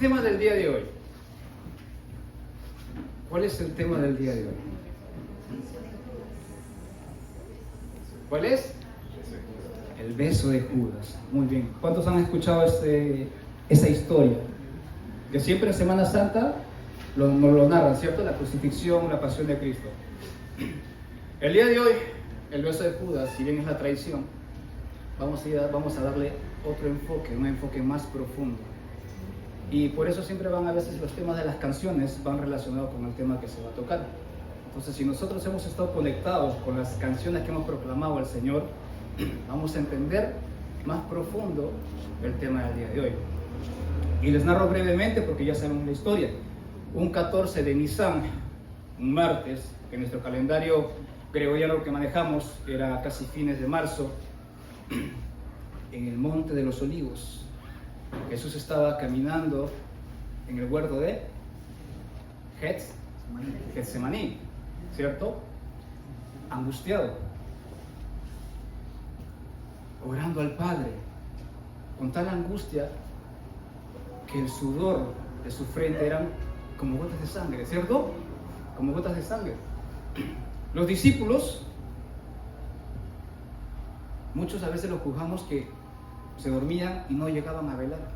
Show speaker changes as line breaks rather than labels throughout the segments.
tema del día de hoy? ¿Cuál es el tema del día de hoy? ¿Cuál es? El beso de Judas. Muy bien. ¿Cuántos han escuchado esa historia? Que siempre en Semana Santa nos lo narran, ¿cierto? La crucifixión, la pasión de Cristo. El día de hoy, el beso de Judas, si bien es la traición, vamos a darle otro enfoque, un enfoque más profundo. Y por eso siempre a veces los temas de las canciones van relacionados con el tema que se va a tocar. Entonces, si nosotros hemos estado conectados con las canciones que hemos proclamado al Señor, vamos a entender más profundo el tema del día de hoy. Y les narro brevemente porque ya saben la historia. Un 14 de Nisan, un martes, que en nuestro calendario gregoriano que manejamos era casi fines de marzo, en el Monte de los Olivos, Jesús estaba caminando en el huerto de Getsemaní, ¿cierto? Angustiado, orando al Padre, con tal angustia que el sudor de su frente eran como gotas de sangre, ¿cierto? Como gotas de sangre. Los discípulos, muchos a veces los juzgamos que se dormían y no llegaban a velar.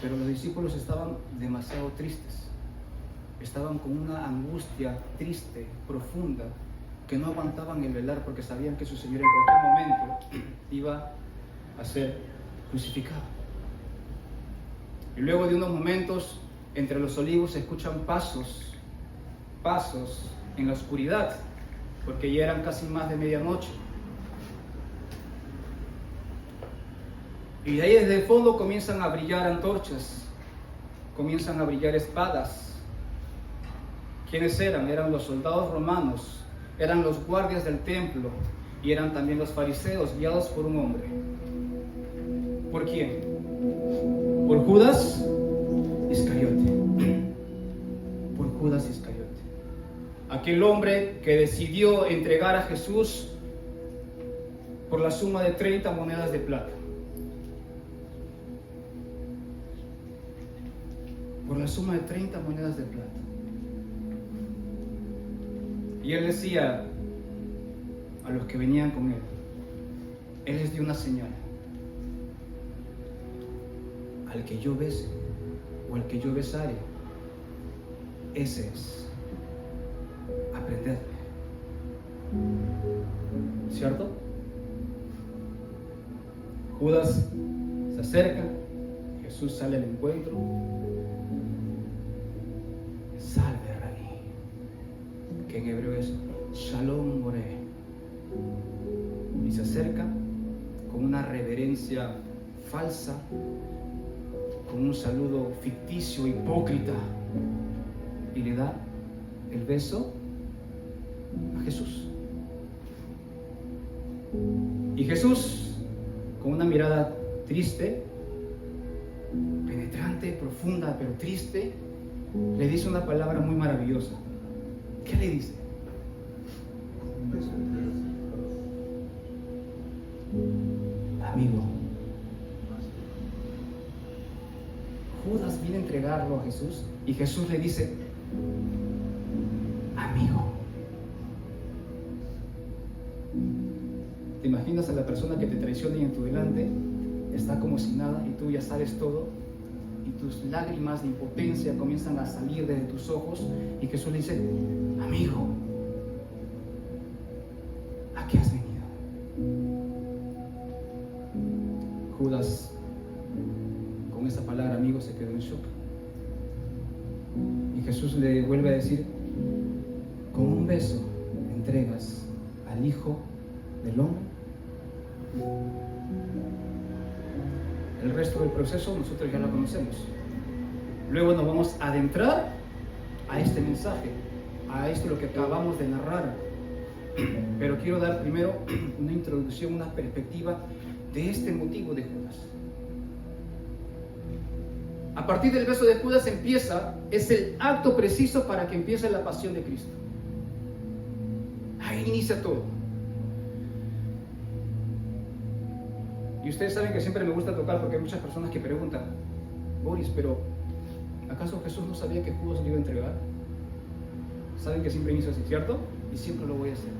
Pero los discípulos estaban demasiado tristes. Estaban con una angustia triste, profunda, que no aguantaban el velar porque sabían que su Señor en cualquier momento iba a ser crucificado. Y luego de unos momentos, entre los olivos se escuchan pasos en la oscuridad, porque ya eran casi más de medianoche. Y de ahí desde el fondo comienzan a brillar antorchas, comienzan a brillar espadas. ¿Quiénes eran? Eran los soldados romanos, eran los guardias del templo y eran también los fariseos guiados por un hombre. ¿Por quién? Por Judas Iscariote. Por Judas Iscariote. Aquel hombre que decidió entregar a Jesús por la suma de 30 monedas de plata. Por la suma de 30 monedas de plata. Y él decía a los que venían con él les dio una señal: al que yo bese o al que yo besare, ese es, aprendedme. ¿Cierto? Judas se acerca, Jesús sale al encuentro. Salve, Rabí, que en hebreo es Shalom Boré. Y se acerca con una reverencia falsa, con un saludo ficticio, hipócrita, y le da el beso a Jesús. Y Jesús, con una mirada triste, penetrante, profunda, pero triste, le dice una palabra muy maravillosa. ¿Qué le dice? Amigo. Judas viene a entregarlo a Jesús y Jesús le dice: amigo. ¿Te imaginas a la persona que te traiciona y en tu delante está como si nada y tú ya sabes todo? Y tus lágrimas de impotencia comienzan a salir de tus ojos y Jesús le dice: amigo, ¿a qué has venido? Judas, con esa palabra amigo, se quedó en shock. Y Jesús le vuelve a decir: con un beso entregas al Hijo del Hombre. El resto del proceso nosotros ya lo conocemos. Luego nos vamos a adentrar a este mensaje, a esto lo que acabamos de narrar. Pero quiero dar primero una introducción, una perspectiva de este motivo de Judas. A partir del beso de Judas es el acto preciso para que empiece la pasión de Cristo. Ahí inicia todo. Y ustedes saben que siempre me gusta tocar porque hay muchas personas que preguntan: Boris, pero ¿acaso Jesús no sabía que Judas lo iba a entregar? Saben que siempre inicio así, ¿cierto? Y siempre lo voy a hacer.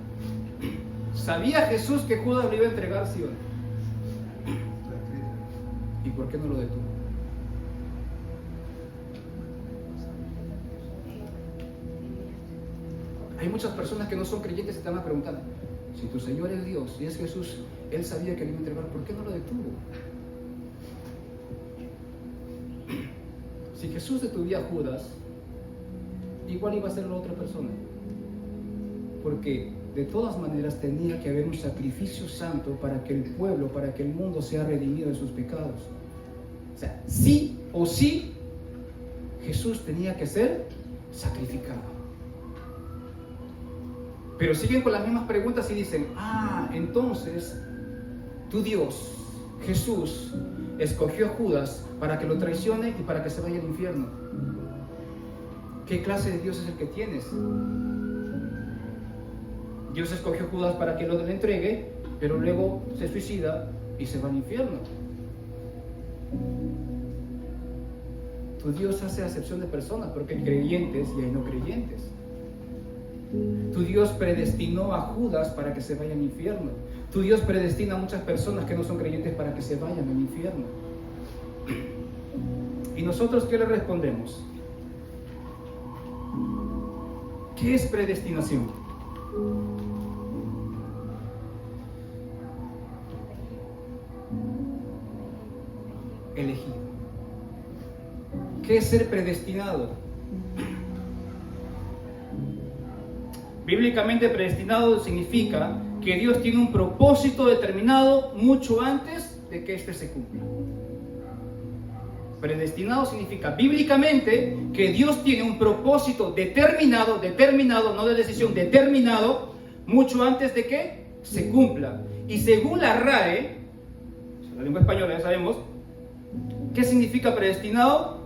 ¿Sabía Jesús que Judas lo iba a entregar, sí o no? ¿Y por qué no lo detuvo? Hay muchas personas que no son creyentes y están preguntando, si tu Señor es Dios y es Jesús, Él sabía que le iba a entregar, ¿por qué no lo detuvo? Si Jesús detuviera a Judas, igual iba a ser la otra persona. Porque de todas maneras tenía que haber un sacrificio santo para que el pueblo, para que el mundo sea redimido de sus pecados. O sea, sí o sí, Jesús tenía que ser sacrificado. Pero siguen con las mismas preguntas y dicen, entonces tu Dios, Jesús, escogió a Judas para que lo traicione y para que se vaya al infierno. ¿Qué clase de Dios es el que tienes? Dios escogió a Judas para que lo entregue, pero luego se suicida y se va al infierno. Tu Dios hace acepción de personas porque hay creyentes y hay no creyentes. Tu Dios predestinó a Judas para que se vaya al infierno. Tu Dios predestina a muchas personas que no son creyentes para que se vayan al infierno. ¿Y nosotros qué le respondemos? ¿Qué es predestinación? Elegido. ¿Qué es ser predestinado? Bíblicamente, predestinado significa que Dios tiene un propósito determinado mucho antes de que éste se cumpla. Predestinado significa bíblicamente que Dios tiene un propósito determinado, no de decisión, determinado mucho antes de que se cumpla. Y según la RAE, la lengua española, ya sabemos, ¿qué significa predestinado?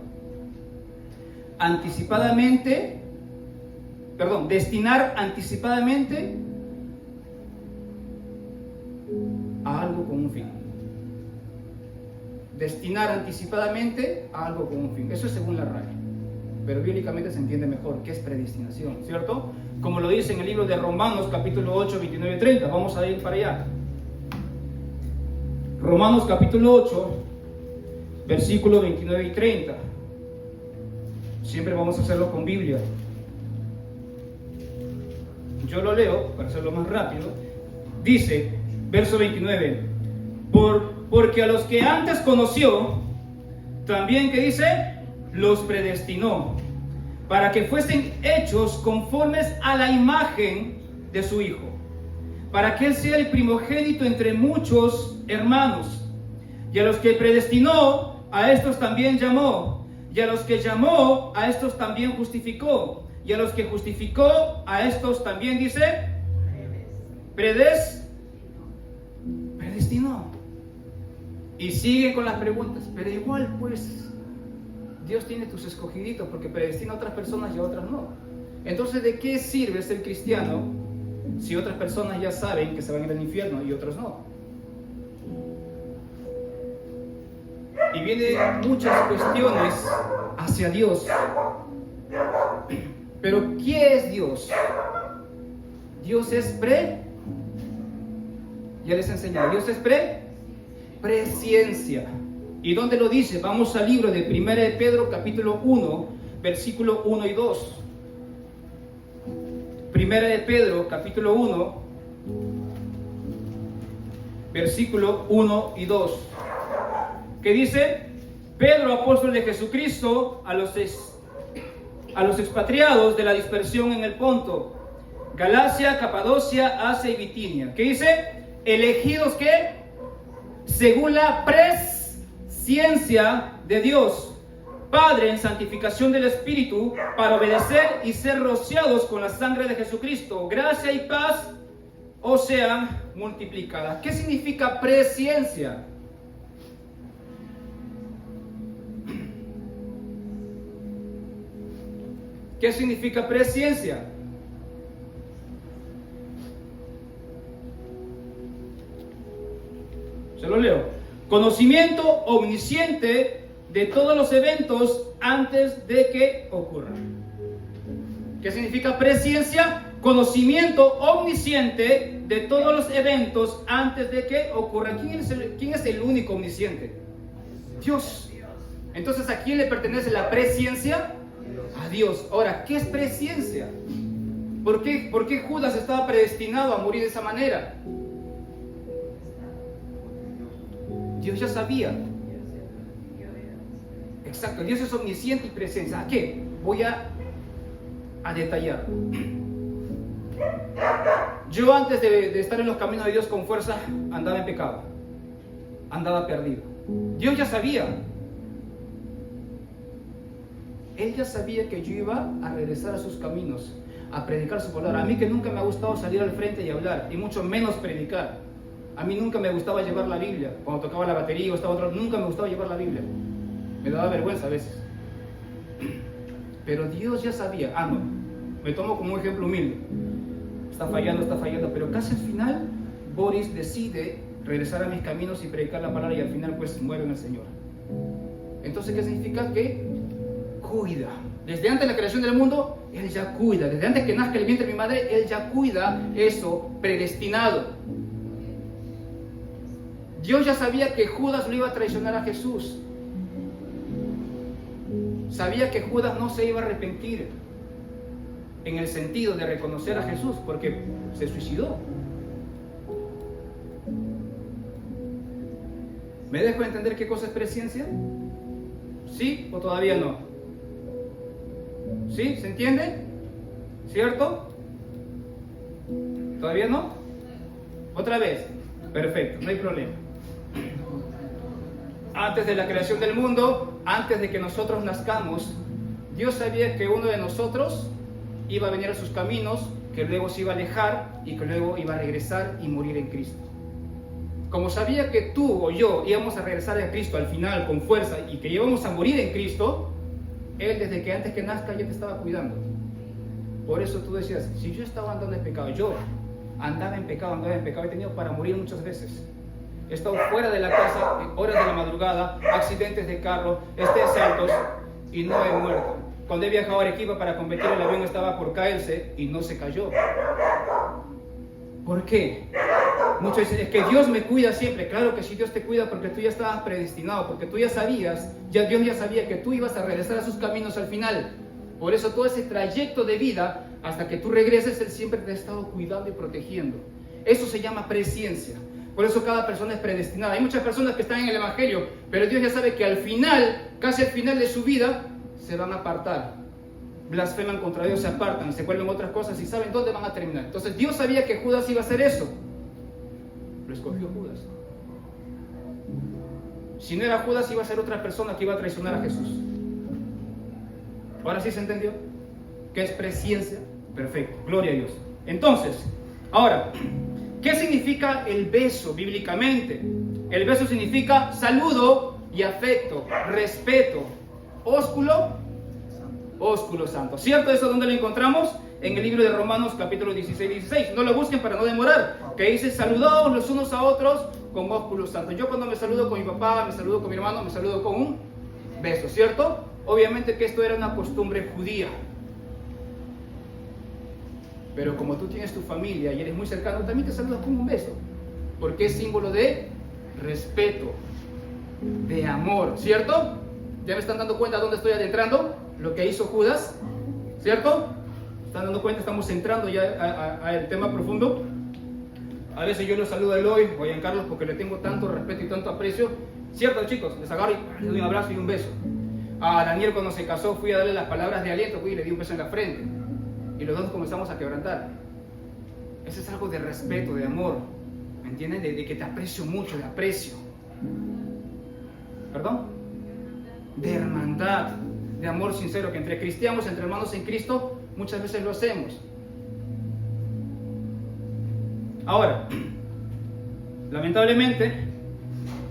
Destinar anticipadamente a algo con un fin. Destinar anticipadamente a algo con un fin. Eso es según la RAE. Pero bíblicamente se entiende mejor qué es predestinación, ¿cierto? Como lo dice en el libro de Romanos, capítulo 8, 29 y 30. Vamos a ir para allá. Romanos, capítulo 8, versículos 29 y 30. Siempre vamos a hacerlo con Biblia. Yo lo leo para hacerlo más rápido. Dice, verso 29, porque a los que antes conoció, también, ¿qué dice? Los predestinó, para que fuesen hechos conformes a la imagen de su Hijo, para que Él sea el primogénito entre muchos hermanos. Y a los que predestinó, a estos también llamó. Y a los que llamó, a estos también justificó. Y a los que justificó, a estos también, dice, predestinó. Y sigue con las preguntas. Pero igual, pues, Dios tiene tus escogiditos porque predestina a otras personas y a otras no. Entonces, ¿de qué sirve ser cristiano si otras personas ya saben que se van a ir al infierno y otros no? Y vienen muchas cuestiones hacia Dios. Pero ¿qué es Dios? Dios es ya les enseñé, Dios es presciencia. ¿Y dónde lo dice? Vamos al libro de 1 de Pedro, capítulo 1, versículo 1 y 2. 1 de Pedro, capítulo 1, versículo 1 y 2. ¿Qué dice? Pedro, apóstol de Jesucristo, a los expatriados de la dispersión en el Ponto, Galacia, Capadocia, Asia y Bitinia. ¿Qué dice? Elegidos, ¿qué? Según la presciencia de Dios, Padre, en santificación del Espíritu, para obedecer y ser rociados con la sangre de Jesucristo. Gracia y paz os sean multiplicadas. ¿Qué significa presciencia? ¿Qué significa presciencia? Se lo leo. Conocimiento omnisciente de todos los eventos antes de que ocurran. ¿Qué significa presciencia? Conocimiento omnisciente de todos los eventos antes de que ocurran. ¿Quién es el único omnisciente? Dios. Entonces, ¿a quién le pertenece la presciencia? A Dios. Ahora, ¿qué es presciencia? ¿Por qué Judas estaba predestinado a morir de esa manera? Dios ya sabía. Exacto, Dios es omnisciente y presente. ¿A qué? Voy a detallar. Yo antes de estar en los caminos de Dios con fuerza, andaba en pecado. Andaba perdido. Dios ya sabía. Él ya sabía que yo iba a regresar a sus caminos, a predicar su palabra. A mí que nunca me ha gustado salir al frente y hablar, y mucho menos predicar. A mí nunca me gustaba llevar la Biblia. Cuando tocaba la batería o estaba otro, nunca me gustaba llevar la Biblia. Me daba vergüenza a veces. Pero Dios ya sabía. No, me tomo como un ejemplo humilde. Está fallando, pero casi al final Boris decide regresar a mis caminos y predicar la palabra, y al final pues muere en el Señor. Entonces, ¿qué significa? Que cuida. Desde antes de la creación del mundo, Él ya cuida. Desde antes que nazca el vientre de mi madre, Él ya cuida eso predestinado. Dios ya sabía que Judas lo iba a traicionar a Jesús. Sabía que Judas no se iba a arrepentir en el sentido de reconocer a Jesús, porque se suicidó. ¿Me dejo entender qué cosa es presciencia? ¿Sí o todavía no? ¿Sí? ¿Se entiende? ¿Cierto? ¿Todavía no? ¿Otra vez? Perfecto, no hay problema. Antes de la creación del mundo, antes de que nosotros nazcamos, Dios sabía que uno de nosotros iba a venir a sus caminos, que luego se iba a alejar y que luego iba a regresar y morir en Cristo. Como sabía que tú o yo íbamos a regresar a Cristo al final con fuerza y que íbamos a morir en Cristo, Él desde que antes que nazca ya te estaba cuidando. Por eso tú decías, si yo estaba andando en pecado, yo andaba en pecado, he tenido para morir muchas veces. He estado fuera de la casa, en horas de la madrugada, accidentes de carro, saltos, y no he muerto. Cuando he viajado a Arequipa para competir, el avión estaba por caerse y no se cayó. ¿Por qué? Muchos dicen, es que Dios me cuida siempre. Claro que sí, Dios te cuida porque tú ya estabas predestinado, porque tú ya sabías, Dios ya sabía que tú ibas a regresar a sus caminos al final. Por eso todo ese trayecto de vida, hasta que tú regreses, Él siempre te ha estado cuidando y protegiendo. Eso se llama presciencia. Por eso cada persona es predestinada. Hay muchas personas que están en el Evangelio, pero Dios ya sabe que al final, casi al final de su vida, se van a apartar. Blasfeman contra Dios, se apartan, se vuelven otras cosas y saben dónde van a terminar. Entonces Dios sabía que Judas iba a hacer eso. Lo escogió Judas. Si no era Judas, iba a ser otra persona que iba a traicionar a Jesús. ¿Ahora sí se entendió? ¿Qué es presciencia? Perfecto, gloria a Dios. Entonces, ahora, ¿qué significa el beso bíblicamente? El beso significa saludo y afecto, respeto. Ósculo santo. ¿Cierto eso? ¿Dónde lo encontramos? En el libro de Romanos capítulo 16. No lo busquen para no demorar. Que dice, saludaos los unos a otros con ósculo santo. Yo cuando me saludo con mi papá, me saludo con mi hermano, me saludo con un beso, ¿cierto? Obviamente que esto era una costumbre judía. Pero como tú tienes tu familia y eres muy cercano, también te saludas con un beso. Porque es símbolo de respeto, de amor, ¿cierto? ¿Ya me están dando cuenta dónde estoy adentrando? Lo que hizo Judas, ¿cierto? ¿Están dando cuenta? Estamos entrando ya al tema profundo. A veces yo los saludo a Eloy o a Giancarlos porque le tengo tanto respeto y tanto aprecio. ¿Cierto, chicos? Les agarro y les doy un abrazo y un beso. A Daniel cuando se casó fui a darle las palabras de aliento y le di un beso en la frente. Y los dos comenzamos a quebrantar. Eso es algo de respeto, de amor. ¿Me entienden? De que te aprecio mucho, de aprecio. ¿Perdón? De hermandad, de amor sincero, que entre cristianos, entre hermanos en Cristo, muchas veces lo hacemos. Ahora, lamentablemente,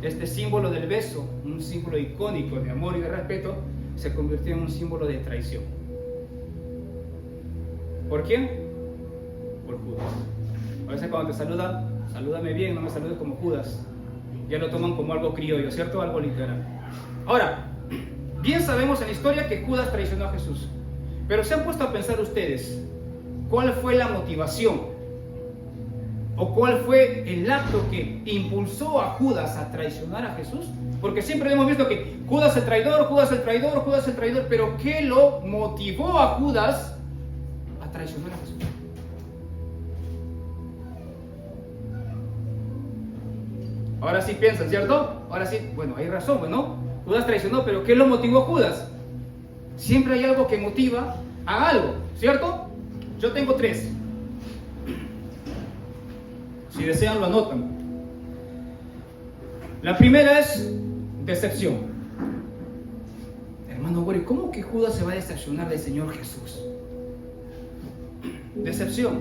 este símbolo del beso, un símbolo icónico de amor y de respeto, se convirtió en un símbolo de traición. ¿Por quién? Por Judas. A veces cuando te saludan, salúdame bien, no me saludes como Judas. Ya lo toman como algo criollo, ¿cierto? Algo literal. Ahora, Bien sabemos en la historia que Judas traicionó a Jesús. Pero ¿se han puesto a pensar ustedes cuál fue la motivación? ¿O cuál fue el acto que impulsó a Judas a traicionar a Jesús? Porque siempre hemos visto que Judas el traidor, Judas el traidor, Judas el traidor. Pero ¿qué lo motivó a Judas a traicionar a Jesús? Ahora sí piensan, ¿cierto? Ahora sí, bueno, hay razón, ¿no? Judas traicionó, pero ¿qué lo motivó a Judas? Siempre hay algo que motiva a algo, ¿cierto? Yo tengo 3. Si desean lo anotan. La primera es decepción. Hermano Boris, ¿cómo que Judas se va a decepcionar del Señor Jesús? Decepción.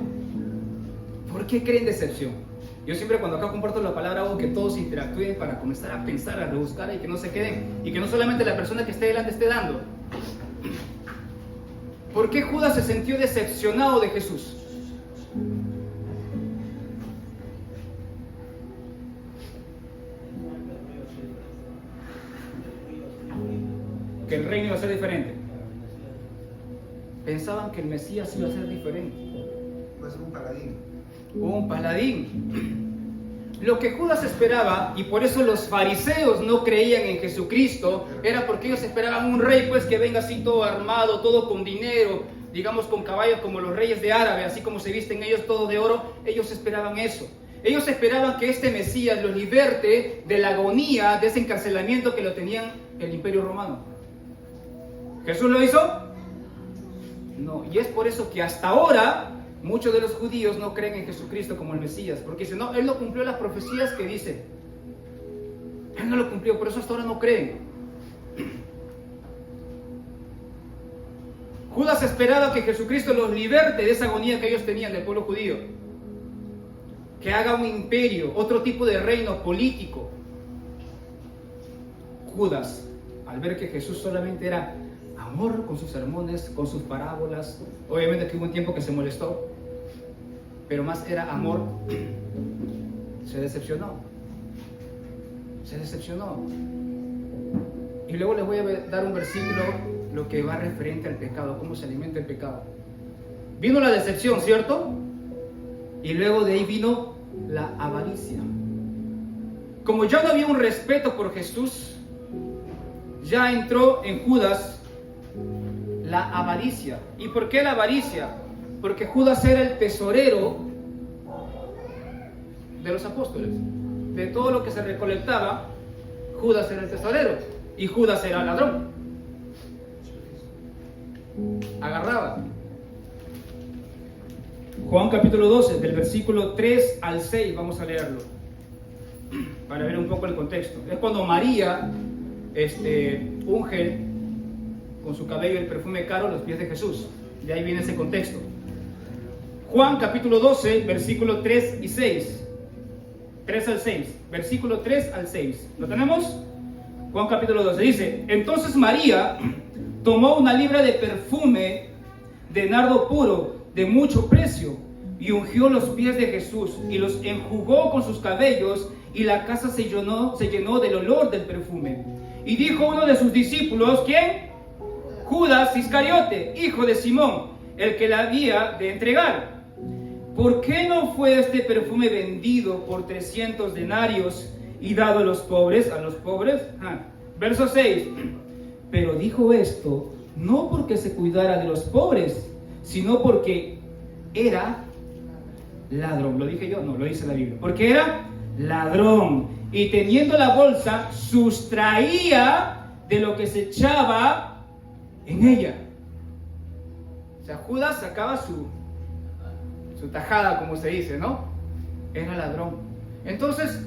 ¿Por qué creen decepción? Yo siempre cuando acá comparto la palabra hago que todos interactúen para comenzar a pensar, a rebuscar y que no se queden. Y que no solamente la persona que esté delante esté dando. ¿Por qué Judas se sintió decepcionado de Jesús? Que el reino iba a ser diferente. Pensaban que el Mesías iba a ser diferente.
Va a ser un paladín.
Un paladín. Lo que Judas esperaba, y por eso los fariseos no creían en Jesucristo, era porque ellos esperaban un rey pues que venga así todo armado, todo con dinero, digamos con caballos como los reyes de Árabe, así como se visten ellos todo de oro. Ellos esperaban eso. Ellos esperaban que este Mesías los liberte de la agonía, de ese encarcelamiento que lo tenían el Imperio Romano. ¿Jesús lo hizo? No, y es por eso que hasta ahora muchos de los judíos no creen en Jesucristo como el Mesías, porque dicen, no, Él no cumplió las profecías que dice. Él no lo cumplió, por eso hasta ahora no creen. Judas esperaba que Jesucristo los liberte de esa agonía que ellos tenían del pueblo judío. Que haga un imperio, otro tipo de reino político. Judas, al ver que Jesús solamente era amor con sus sermones, con sus parábolas, obviamente que hubo un tiempo que se molestó, pero más era amor, se decepcionó. Y luego les voy a dar un versículo, lo que va referente al pecado, cómo se alimenta el pecado. Vino la decepción, ¿cierto? Y luego de ahí vino la avaricia. Como ya no había un respeto por Jesús, ya entró en Judas la avaricia. ¿Y por qué la avaricia? Porque Judas era el tesorero de los apóstoles. De todo lo que se recolectaba, Judas era el tesorero. Y Judas era el ladrón. Agarraba. Juan capítulo 12, del versículo 3 al 6, vamos a leerlo, para ver un poco el contexto. Es cuando María unge con su cabello el perfume caro los pies de Jesús. De ahí viene ese contexto. Juan capítulo 12, versículo 3 y 6. 3 al 6. Versículo 3 al 6. ¿Lo tenemos? Juan capítulo 12 dice: entonces María tomó una libra de perfume de nardo puro de mucho precio y ungió los pies de Jesús y los enjugó con sus cabellos, y la casa se llenó del olor del perfume. Y dijo uno de sus discípulos, ¿quién? Judas Iscariote, hijo de Simón, el que la había de entregar. ¿Por qué no fue este perfume vendido por 300 denarios y dado a los pobres? Verso 6. Pero dijo esto no porque se cuidara de los pobres, sino porque era ladrón. ¿Lo dije yo? No, lo dice la Biblia. Porque era ladrón, y teniendo la bolsa sustraía de lo que se echaba en ella. O sea, Judas sacaba su tajada, como se dice, ¿no? Era ladrón. Entonces,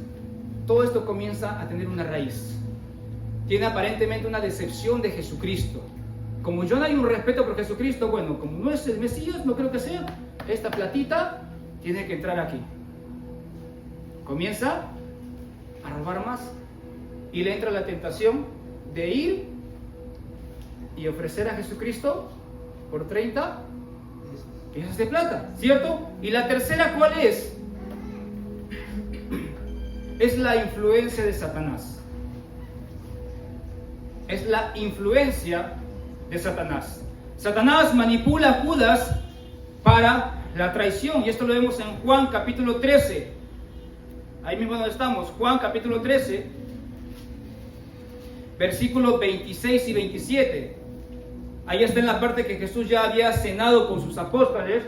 todo esto comienza a tener una raíz. Tiene aparentemente una decepción de Jesucristo. Como yo no hay un respeto por Jesucristo, bueno, como no es el Mesías, no creo que sea, esta platita tiene que entrar aquí. Comienza a robar más y le entra la tentación de ir y ofrecer a Jesucristo por 30 piezas de plata, ¿cierto? Y la tercera, ¿cuál es? Es la influencia de Satanás. es la influencia de Satanás. Satanás manipula a Judas para la traición, y esto lo vemos en Juan capítulo 13. Ahí mismo donde estamos, Juan capítulo 13, versículos 26 y 27. Ahí está en la parte que Jesús ya había cenado con sus apóstoles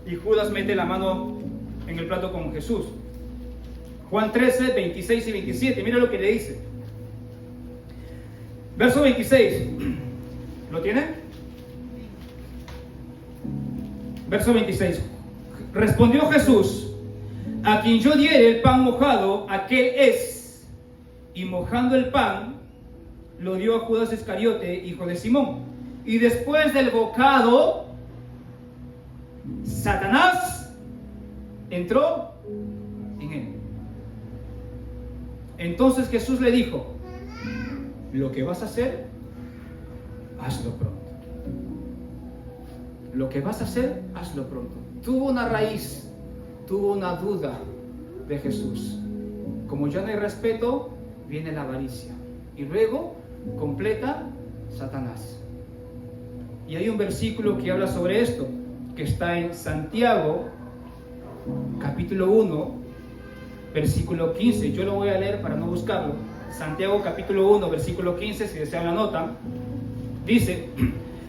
y Judas mete la mano en el plato con Jesús. Juan 13, 26 y 27. Mira lo que le dice. Verso 26. ¿Lo tiene? Verso 26. Respondió Jesús: a quien yo diere el pan mojado, aquel es. Y mojando el pan, lo dio a Judas Iscariote, hijo de Simón. Y después del bocado, Satanás entró en él. Entonces Jesús le dijo: lo que vas a hacer, hazlo pronto. Lo que vas a hacer, hazlo pronto. Tuvo una raíz, tuvo una duda de Jesús. Como ya no hay respeto, viene la avaricia. Y luego completa Satanás. Y hay un versículo que habla sobre esto, que está en Santiago, capítulo 1, versículo 15. Yo lo voy a leer para no buscarlo. Santiago capítulo 1, versículo 15, si desean la nota. Dice: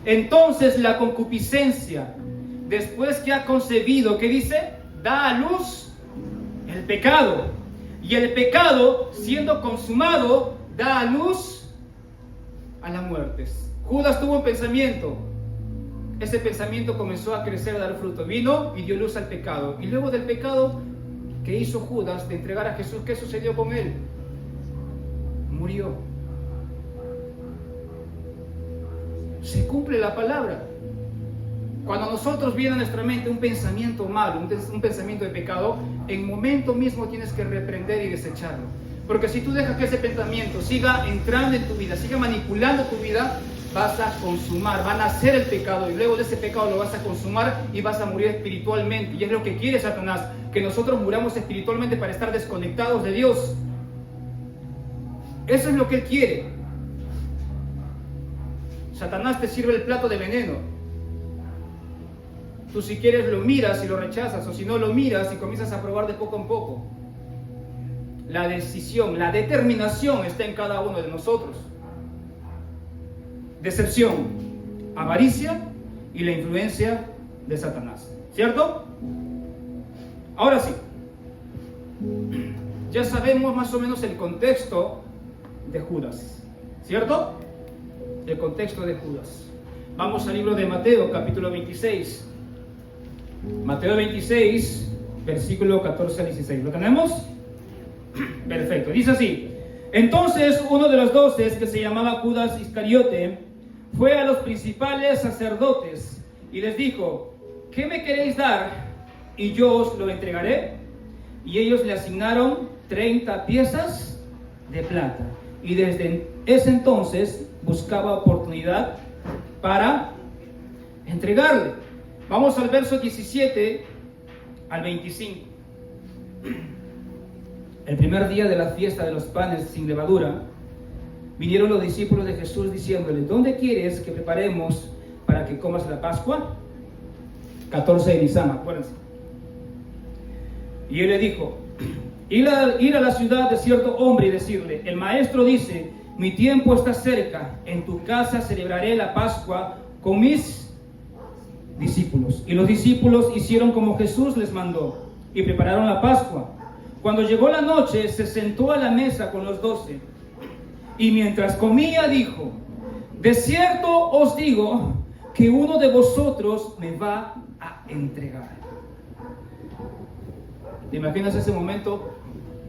entonces la concupiscencia, después que ha concebido, ¿qué dice? Da a luz el pecado. Y el pecado, siendo consumado, da a luz a la muerte. Judas tuvo un pensamiento. Ese pensamiento comenzó a crecer, a dar fruto. Vino y dio luz al pecado. Y luego del pecado que hizo Judas de entregar a Jesús, ¿qué sucedió con él? Murió. Se cumple la palabra. Cuando a nosotros viene a nuestra mente un pensamiento malo, un pensamiento de pecado, en momento mismo tienes que reprender y desecharlo. Porque si tú dejas que ese pensamiento siga entrando en tu vida, siga manipulando tu vida, vas a consumar, van a hacer el pecado, y luego de ese pecado lo vas a consumar y vas a morir espiritualmente. Y es lo que quiere Satanás, que nosotros muramos espiritualmente para estar desconectados de Dios. Eso es lo que él quiere. Satanás te sirve el plato de veneno. Tú, si quieres, lo miras y lo rechazas, o si no, lo miras y comienzas a probar de poco en poco. La decisión, la determinación está en cada uno de nosotros. Decepción, avaricia y la influencia de Satanás. ¿Cierto? Ahora sí. Ya sabemos más o menos el contexto de Judas. ¿Cierto? El contexto de Judas. Vamos al libro de Mateo, capítulo 26. Mateo 26, versículo 14 al 16. ¿Lo tenemos? Perfecto. Dice así: entonces uno de los 12, que se llamaba Judas Iscariote, fue a los principales sacerdotes y les dijo: ¿qué me queréis dar? Y yo os lo entregaré. Y ellos le asignaron 30 piezas de plata. Y desde ese entonces buscaba oportunidad para entregarle. Vamos al verso 17 al 25. El primer día de la fiesta de los panes sin levadura, vinieron los discípulos de Jesús diciéndole: ¿dónde quieres que preparemos para que comas la Pascua? 14 de Nisan, acuérdense. Y él le dijo: ir a la ciudad de cierto hombre y decirle: el maestro dice, mi tiempo está cerca, en tu casa celebraré la Pascua con mis discípulos. Y los discípulos hicieron como Jesús les mandó y prepararon la Pascua. Cuando llegó la noche, se sentó a la mesa con los 12 y mientras comía dijo: de cierto os digo que uno de vosotros me va a entregar. ¿Te imaginas ese momento?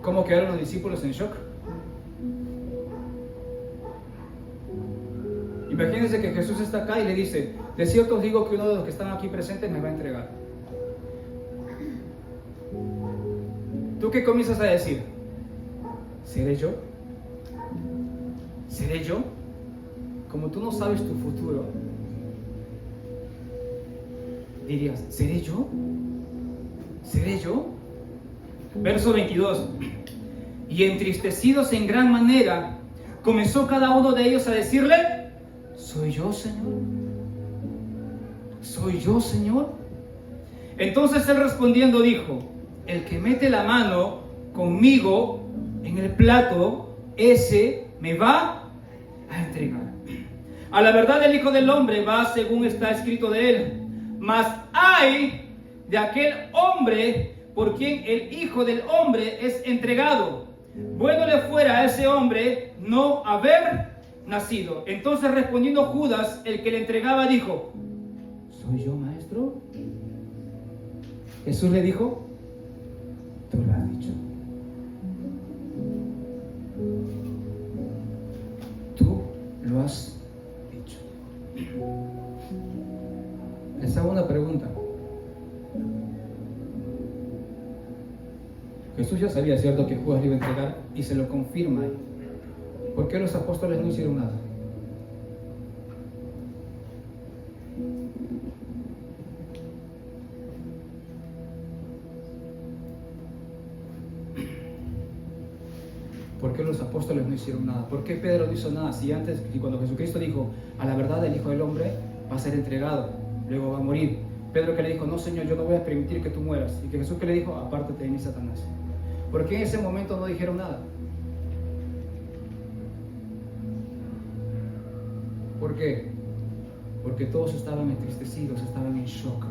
¿Cómo quedaron los discípulos en shock? Imagínense que Jesús está acá y le dice: de cierto os digo que uno de los que están aquí presentes me va a entregar. ¿Tú qué comienzas a decir? ¿Seré yo? ¿Seré yo? Como tú no sabes tu futuro, dirías: ¿seré yo? ¿Seré yo? Verso 22. Y entristecidos en gran manera, comenzó cada uno de ellos a decirle: ¿soy yo, Señor? ¿Soy yo, Señor? Entonces él respondiendo dijo: el que mete la mano conmigo en el plato, ese me va a entregar. A la verdad el Hijo del Hombre va según está escrito de él, mas ay de aquel hombre por quien el Hijo del Hombre es entregado. Bueno le fuera a ese hombre no haber nacido. Entonces respondiendo Judas, el que le entregaba, dijo: ¿soy yo, maestro? Jesús le dijo: tú lo has dicho. Tú lo has dicho. Les hago una pregunta. Jesús ya sabía, ¿cierto?, que Judas le iba a entregar y se lo confirma. ¿Por qué los apóstoles no hicieron nada? ¿Por qué los apóstoles no hicieron nada? ¿Por qué Pedro no hizo nada? Si antes, y cuando Jesucristo dijo: a la verdad el Hijo del Hombre va a ser entregado, luego va a morir, Pedro que le dijo: no, Señor, yo no voy a permitir que tú mueras. Y que Jesús que le dijo: apártate de mí, Satanás. ¿Por qué en ese momento no dijeron nada? ¿Por qué? Porque todos estaban entristecidos, estaban en shock,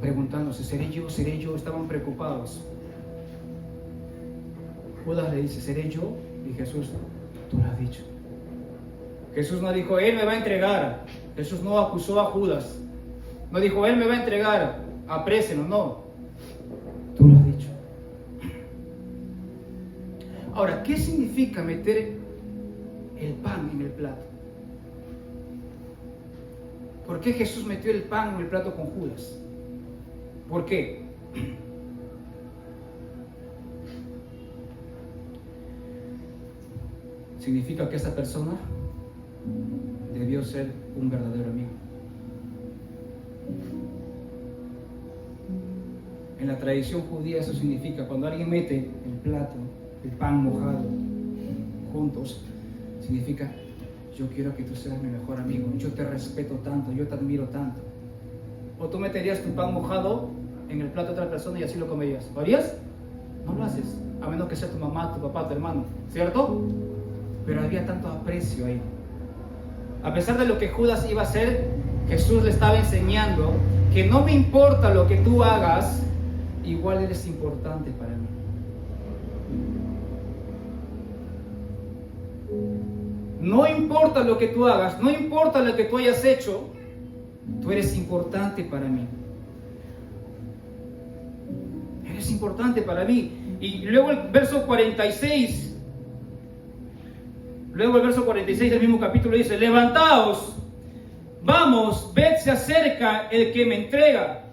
preguntándose: ¿seré yo? ¿Seré yo? Estaban preocupados. Judas le dice: ¿seré yo? Y Jesús: tú lo has dicho. Jesús no dijo: él me va a entregar. Jesús no acusó a Judas. No dijo: él me va a entregar, aprésenlo. No, tú lo has dicho. Ahora, ¿qué significa meter el pan en el plato? ¿Por qué Jesús metió el pan en el plato con Judas? ¿Por qué? Significa que esa persona debió ser un verdadero amigo. En la tradición judía eso significa, cuando alguien mete el plato, el pan mojado, juntos, significa: yo quiero que tú seas mi mejor amigo, yo te respeto tanto, yo te admiro tanto. O tú meterías tu pan mojado en el plato de otra persona y así lo comerías. ¿Lo harías? No lo haces, a menos que sea tu mamá, tu papá, tu hermano, ¿cierto? Pero había tanto aprecio ahí. A pesar de lo que Judas iba a hacer, Jesús le estaba enseñando que no me importa lo que tú hagas, igual eres importante para mí. No importa lo que tú hagas, no importa lo que tú hayas hecho, tú eres importante para mí. Eres importante para mí. Y luego el verso 46, del mismo capítulo dice: levantaos, vamos, ved, se acerca el que me entrega.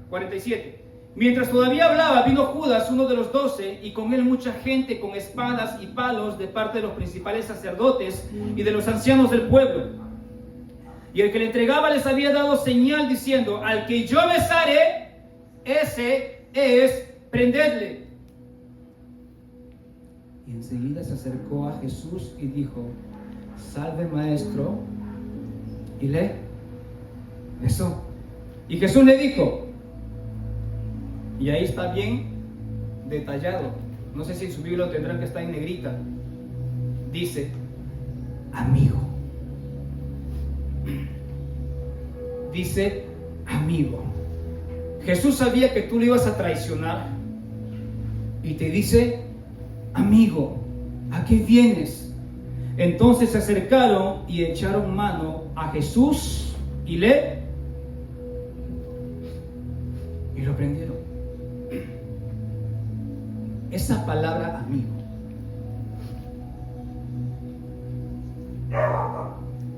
47. Mientras todavía hablaba, vino Judas, uno de los 12, y con él mucha gente con espadas y palos de parte de los principales sacerdotes y de los ancianos del pueblo. Y el que le entregaba les había dado señal diciendo: al que yo besare, ese es, prendedle. Y enseguida se acercó a Jesús y dijo: salve, maestro. Y le besó. Y Jesús le dijo, y ahí está bien detallado, no sé si en su Biblia lo tendrán, que está en negrita, dice: amigo. Dice: amigo. Jesús sabía que tú le ibas a traicionar y te dice: amigo, ¿a qué vienes? Entonces se acercaron y echaron mano a Jesús y lo prendieron. Esa palabra amigo,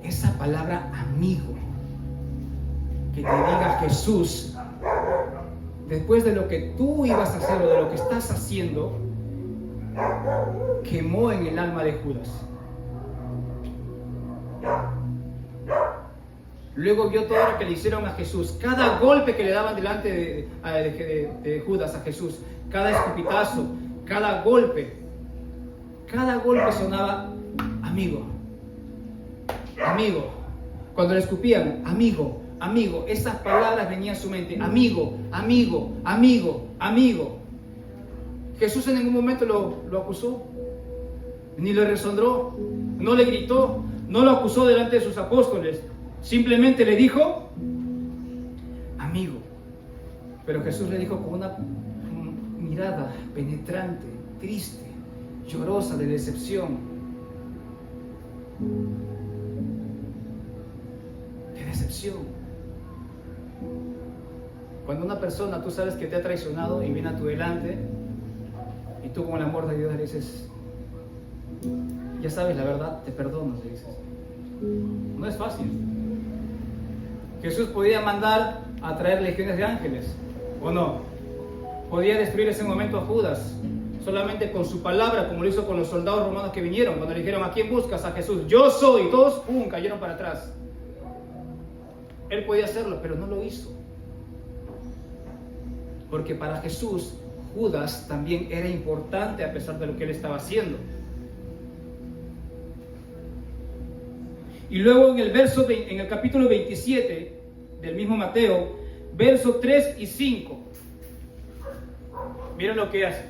esa palabra amigo, que te diga Jesús, después de lo que tú ibas a hacer o de lo que estás haciendo, quemó en el alma de Judas. Luego vio todo lo que le hicieron a Jesús, cada golpe que le daban delante de Judas a Jesús, cada escupitazo, cada golpe, Cada golpe sonaba amigo, amigo. Cuando le escupían, amigo, amigo. Esas palabras venían a su mente, amigo, amigo, amigo, amigo. Jesús en ningún momento lo acusó, ni le resondró, no le gritó, no lo acusó delante de sus apóstoles. Simplemente le dijo, amigo. Pero Jesús le dijo con una mirada penetrante, triste, llorosa, de decepción. De decepción. Cuando una persona, tú sabes que te ha traicionado y viene a tu delante, y tú con el amor de Dios le dices, ya sabes la verdad, te perdono, le dices. No es fácil. Jesús podía mandar a traer legiones de ángeles, ¿o no? Podía destruir ese momento a Judas, solamente con su palabra, como lo hizo con los soldados romanos que vinieron, cuando le dijeron, ¿a quién buscas? A Jesús. Yo soy. Y todos, cayeron para atrás. Él podía hacerlo, pero no lo hizo. Porque para Jesús, Judas también era importante a pesar de lo que él estaba haciendo. Y luego en el capítulo 27 del mismo Mateo, versos 3 y 5. Miren lo que hace.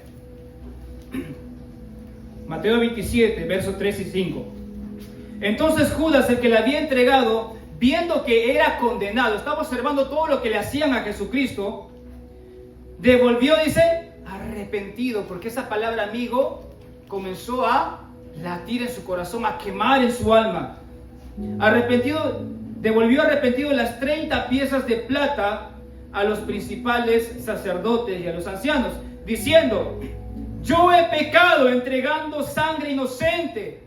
Mateo 27, versos 3 y 5. Entonces Judas, el que le había entregado, viendo que era condenado, estaba observando todo lo que le hacían a Jesucristo, devolvió, dice, arrepentido, porque esa palabra amigo comenzó a latir en su corazón, a quemar en su alma. Arrepentido, devolvió arrepentido las 30 piezas de plata a los principales sacerdotes y a los ancianos, diciendo, yo he pecado entregando sangre inocente.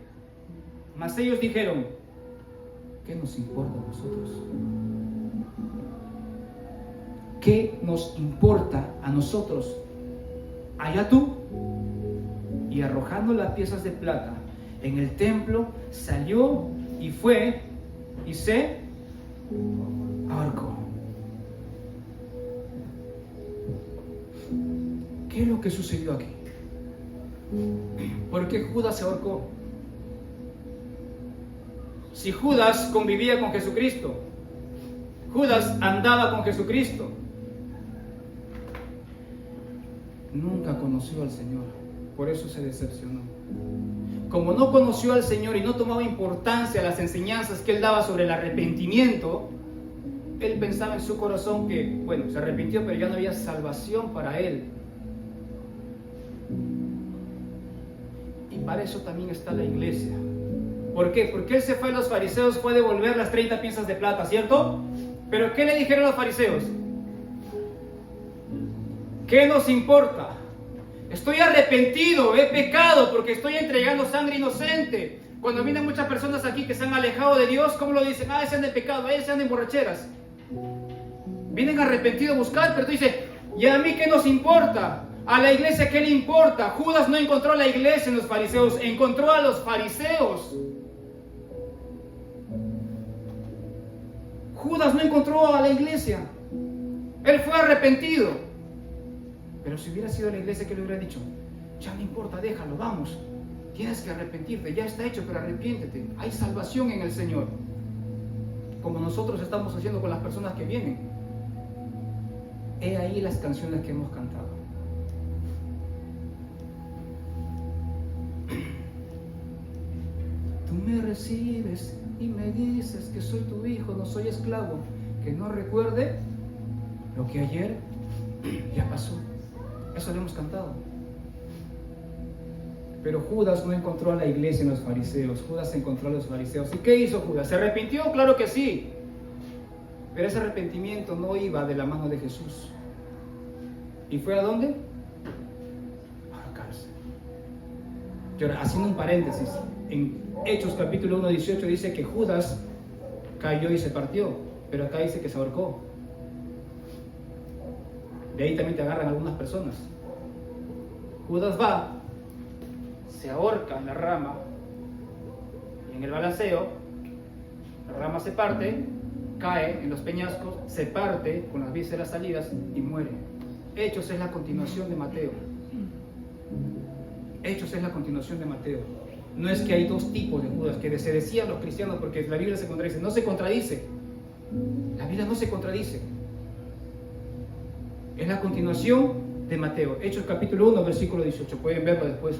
Mas ellos dijeron, ¿qué nos importa a nosotros? ¿Qué nos importa a nosotros? Allá tú. Y arrojando las piezas de plata en el templo, salió y fue y se ahorcó. ¿Qué es lo que sucedió aquí? ¿Por qué Judas se ahorcó? Si Judas convivía con Jesucristo, Judas andaba con Jesucristo, nunca conoció al Señor, por eso se decepcionó. Como no conoció al Señor y no tomaba importancia a las enseñanzas que Él daba sobre el arrepentimiento, Él pensaba en su corazón que, bueno, se arrepintió, pero ya no había salvación para Él. Y para eso también está la iglesia. ¿Por qué? Porque Él se fue a los fariseos, fue a devolver las 30 piezas de plata, ¿cierto? Pero ¿qué le dijeron los fariseos? ¿Qué nos importa? Estoy arrepentido, he pecado porque estoy entregando sangre inocente. Cuando vienen muchas personas aquí que se han alejado de Dios, ¿cómo lo dicen? Ese anda en pecado, ese anda en borracheras. Vienen arrepentidos a buscar, pero tú dices, ¿y a mí qué nos importa? A la iglesia, ¿qué le importa? Judas no encontró a la iglesia en los fariseos, encontró a los fariseos. Judas no encontró a la iglesia. Él fue arrepentido. Pero si hubiera sido la iglesia, que le hubiera dicho, ya no importa, déjalo, vamos. Tienes que arrepentirte, ya está hecho, pero arrepiéntete. Hay salvación en el Señor. Como nosotros estamos haciendo con las personas que vienen. He ahí las canciones que hemos cantado. Tú me recibes y me dices que soy tu hijo, no soy esclavo. Que no recuerde lo que ayer ya pasó. Eso lo hemos cantado. Pero Judas no encontró a la iglesia en los fariseos. Judas encontró a los fariseos. ¿Y qué hizo Judas? ¿Se arrepintió? Claro que sí. Pero ese arrepentimiento no iba de la mano de Jesús. ¿Y fue a dónde? A la cárcel. Y ahora, haciendo un paréntesis, en Hechos capítulo 1, 18 dice que Judas cayó y se partió. Pero acá dice que se ahorcó. De ahí también te agarran algunas personas. Judas va, se ahorca en la rama, y en el balanceo, la rama se parte, cae en los peñascos, se parte con las vísceras salidas y muere. Hechos es la continuación de Mateo. Hechos es la continuación de Mateo. No es que hay dos tipos de Judas, que se decían los cristianos, porque la Biblia se contradice. No se contradice. La Biblia no se contradice. Es la continuación de Mateo. Hechos capítulo 1, versículo 18. Pueden verlo después.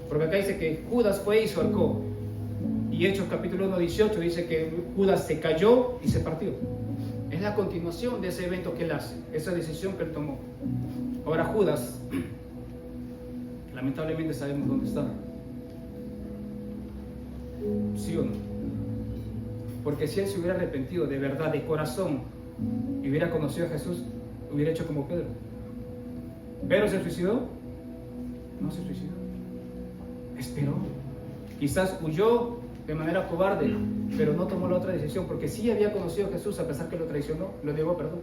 Porque acá dice que Judas fue y se ahorcó. Y Hechos capítulo 1, 18 dice que Judas se cayó y se partió. Es la continuación de ese evento que él hace, esa decisión que él tomó. Ahora Judas, lamentablemente sabemos dónde está. ¿Sí o no? Porque si él se hubiera arrepentido de verdad, de corazón, y hubiera conocido a Jesús, hubiera hecho como Pedro. ¿Pedro se suicidó? No se suicidó. Esperó. Quizás huyó de manera cobarde, pero no tomó la otra decisión, porque sí había conocido a Jesús, a pesar que lo traicionó, lo negó, perdón.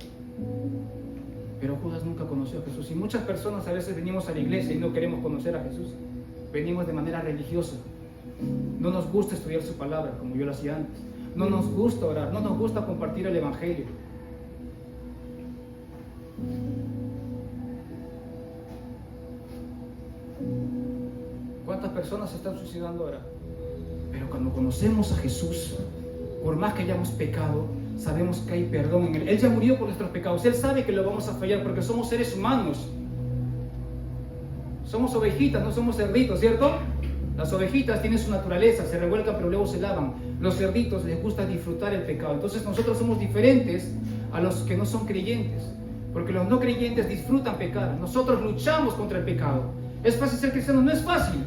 Pero Judas nunca conoció a Jesús. Y muchas personas a veces venimos a la iglesia y no queremos conocer a Jesús. Venimos de manera religiosa. No nos gusta estudiar su palabra, como yo lo hacía antes. No nos gusta orar, no nos gusta compartir el evangelio. ¿Cuántas personas se están suicidando ahora? Pero cuando conocemos a Jesús, por más que hayamos pecado, sabemos que hay perdón en Él. Él ya murió por nuestros pecados. Él sabe que lo vamos a fallar porque somos seres humanos. Somos ovejitas, no somos cerditos, ¿cierto? Las ovejitas tienen su naturaleza, se revuelcan pero luego se lavan. Los cerditos les gusta disfrutar el pecado. Entonces nosotros somos diferentes a los que no son creyentes, porque los no creyentes disfrutan pecar. Nosotros luchamos contra el pecado. ¿Es fácil ser cristiano? No es fácil.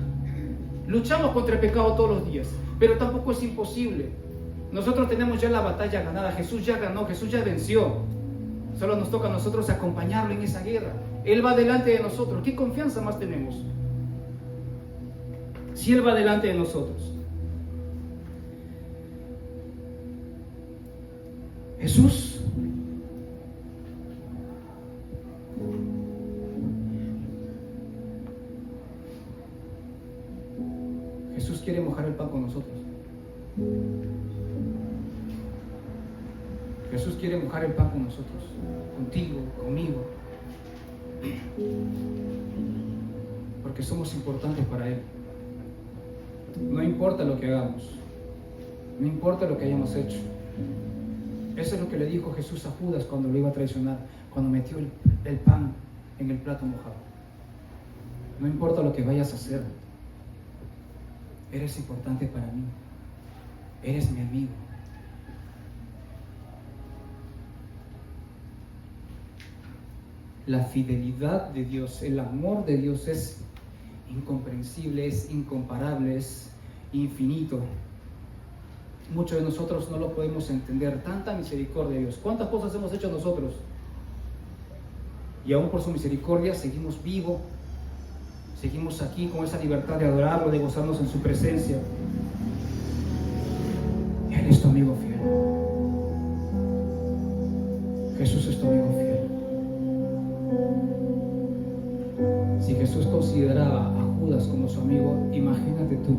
Luchamos contra el pecado todos los días, pero tampoco es imposible. Nosotros tenemos ya la batalla ganada. Jesús ya ganó, Jesús ya venció. Solo nos toca a nosotros acompañarlo en esa guerra. Él va delante de nosotros. ¿Qué confianza más tenemos? Si Él va delante de nosotros. Jesús quiere mojar el pan con nosotros. Jesús quiere mojar el pan con nosotros, contigo, conmigo, porque somos importantes para Él. No importa lo que hagamos, no importa lo que hayamos hecho. Eso es lo que le dijo Jesús a Judas cuando lo iba a traicionar, cuando metió el pan en el plato mojado. No importa lo que vayas a hacer, eres importante para mí, eres mi amigo. La fidelidad de Dios, el amor de Dios es incomprensible, es incomparable, es infinito. Muchos de nosotros no lo podemos entender, tanta misericordia de Dios. ¿Cuántas cosas hemos hecho nosotros? Y aún por su misericordia seguimos vivos, seguimos aquí con esa libertad de adorarlo, de gozarnos en su presencia. Él es tu amigo fiel. Jesús es tu amigo fiel. Si Jesús consideraba a Judas como su amigo, imagínate tú.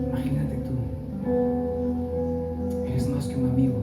Imagínate tú. Eres más que un amigo.